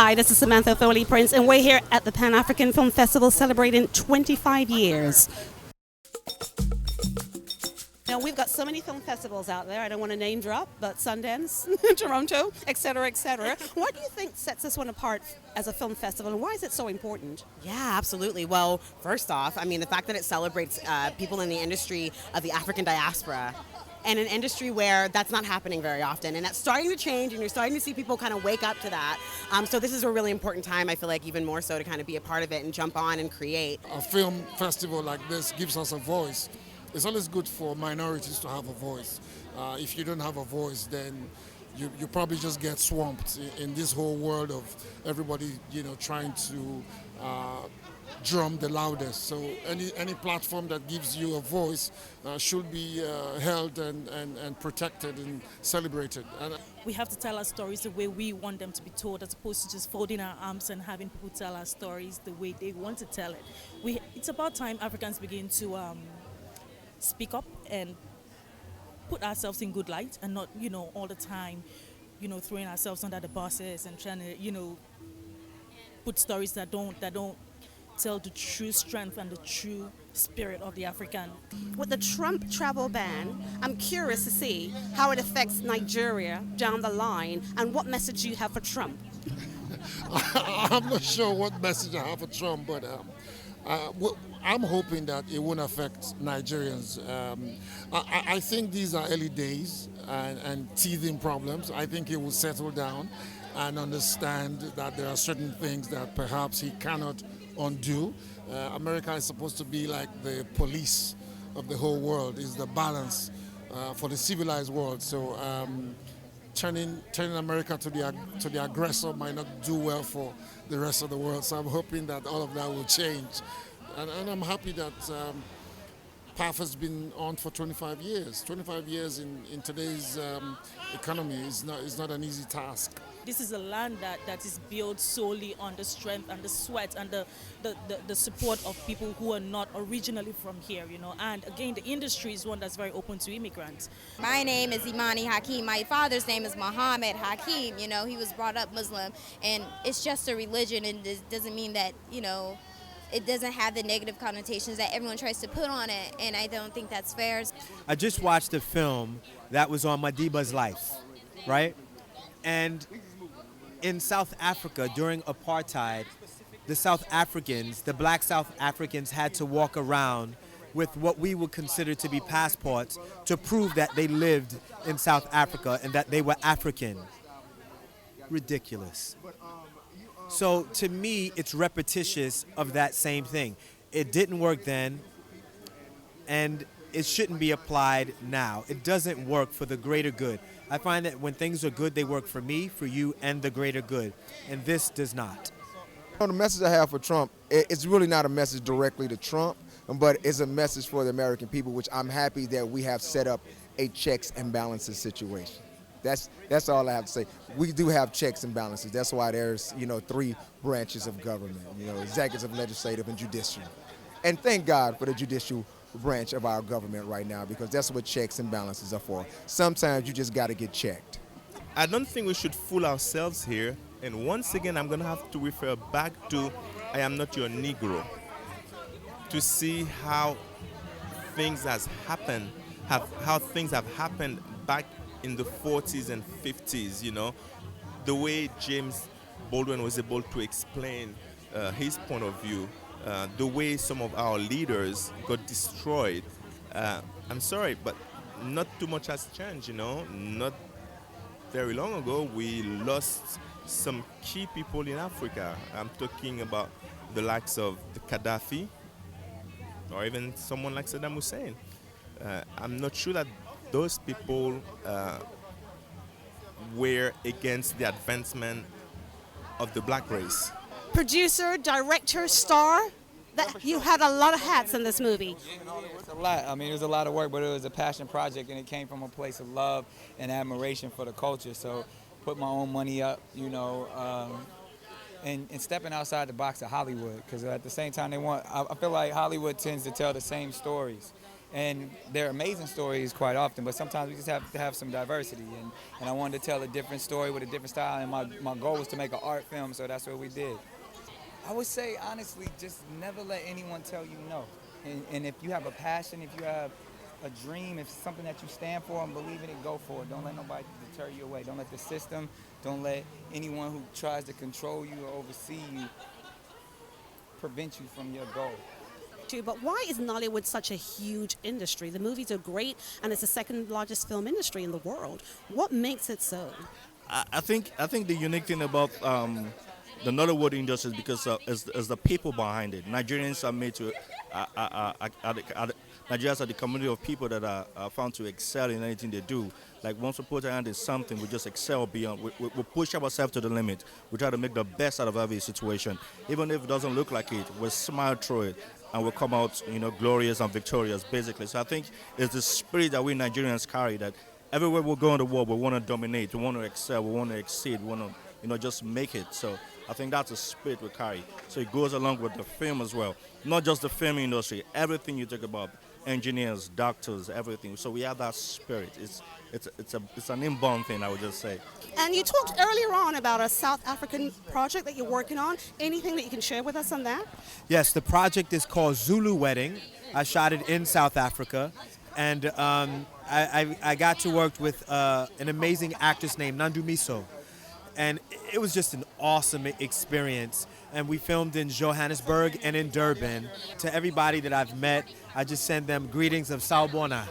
Hi, this is Samantha Ofole-Prince, and we're here at the Pan-African Film Festival celebrating 25 years. Now, we've got so many film festivals out there. I don't want to name drop, but Sundance, Toronto, etc., etc. What do you think sets this one apart as a film festival, and why is it so important? Yeah, absolutely. Well, first off, I mean, the fact that it celebrates people in the industry of the African diaspora, and an industry where that's not happening very often. And that's starting to change, and you're starting to see people kind of wake up to that. So this is a really important time, I feel like, even more so to kind of be a part of it and jump on and create. A film festival like this gives us a voice. It's always good for minorities to have a voice. If you don't have a voice, then you probably just get swamped in this whole world of everybody, trying to drum the loudest. So any platform that gives you a voice should be held and protected and celebrated. We have to tell our stories the way we want them to be told, as opposed to just folding our arms and having people tell our stories the way they want to tell it. It's about time Africans begin to speak up and put ourselves in good light, and not, all the time, throwing ourselves under the buses and trying to, put stories that don't tell the true strength and the true spirit of the African. With the Trump travel ban, I'm curious to see how it affects Nigeria down the line, and what message you have for Trump. I'm not sure what message I have for Trump, but I'm hoping that it won't affect Nigerians. I think these are early days and teething problems. I think he will settle down and understand that there are certain things that perhaps he cannot undo. America is supposed to be like the police of the whole world, is the balance for the civilized world. So turning America to the aggressor might not do well for the rest of the world. So I'm hoping that all of that will change. And I'm happy that PAFF has been on for 25 years. 25 years in today's economy is not an easy task. This is a land that is built solely on the strength and the sweat and the support of people who are not originally from here, And again, the industry is one that's very open to immigrants. My name is Imani Hakim. My father's name is Muhammad Hakim. He was brought up Muslim, and it's just a religion, and it doesn't mean that, it doesn't have the negative connotations that everyone tries to put on it, and I don't think that's fair. I just watched a film that was on Madiba's life, right? And in South Africa, during apartheid, the black South Africans had to walk around with what we would consider to be passports to prove that they lived in South Africa and that they were African. Ridiculous. So to me, it's repetitious of that same thing. It didn't work then, and it shouldn't be applied now. It doesn't work for the greater good. I find that when things are good, they work for me, for you, and the greater good. And this does not. The message I have for Trump, it's really not a message directly to Trump, but it's a message for the American people, which I'm happy that we have set up a checks and balances situation. That's all I have to say. We do have checks and balances. That's why there's, 3 branches of government, executive, legislative, and judicial. And thank God for the judicial branch of our government right now, because that's what checks and balances are for. Sometimes you just got to get checked. I don't think we should fool ourselves here. And once again, I'm going to have to refer back to I Am Not Your Negro to see how things have happened back in the 40s and 50s, the way James Baldwin was able to explain his point of view, the way some of our leaders got destroyed. I'm sorry, but not too much has changed, Not very long ago, we lost some key people in Africa. I'm talking about the likes of the Gaddafi, or even someone like Saddam Hussein. I'm not sure that those people were against the advancement of the black race. Producer, director, star, you had a lot of hats in this movie. It's a lot. I mean, it was a lot of work, but it was a passion project, and it came from a place of love and admiration for the culture. So put my own money up, and stepping outside the box of Hollywood, because at the same time I feel like Hollywood tends to tell the same stories. And they're amazing stories quite often, but sometimes we just have to have some diversity. And I wanted to tell a different story with a different style, and my goal was to make an art film, so that's what we did. I would say, honestly, just never let anyone tell you no. And if you have a passion, if you have a dream, if it's something that you stand for and believe in it, go for it. Don't let nobody deter you away. Don't let the system, don't let anyone who tries to control you or oversee you prevent you from your goal. But why is Nollywood such a huge industry? The movies are great, and it's the second largest film industry in the world. What makes it so? I think the unique thing about the Nollywood industry is because is the people behind it. Nigerians are made to Nigerians are the community of people that are found to excel in anything they do. Like once we put our hand in something, we just excel beyond. We push ourselves to the limit. We try to make the best out of every situation. Even if it doesn't look like it, we smile through it and we come out, glorious and victorious, basically. So I think it's the spirit that we Nigerians carry, that everywhere we go in the world, we want to dominate, we want to excel, we want to exceed, we want to, just make it. So I think that's the spirit we carry. So it goes along with the film as well. Not just the film industry, everything you talk about, engineers, doctors, everything. So we have that spirit. It's an Mbong thing, I would just say. And you talked earlier on about a South African project that you're working on. Anything that you can share with us on that? Yes, the project is called Zulu Wedding. I shot it in South Africa, and I got to work with an amazing actress named Nandu Miso. And it was just an awesome experience. And we filmed in Johannesburg and in Durban. To everybody that I've met, I just send them greetings of Sawubona.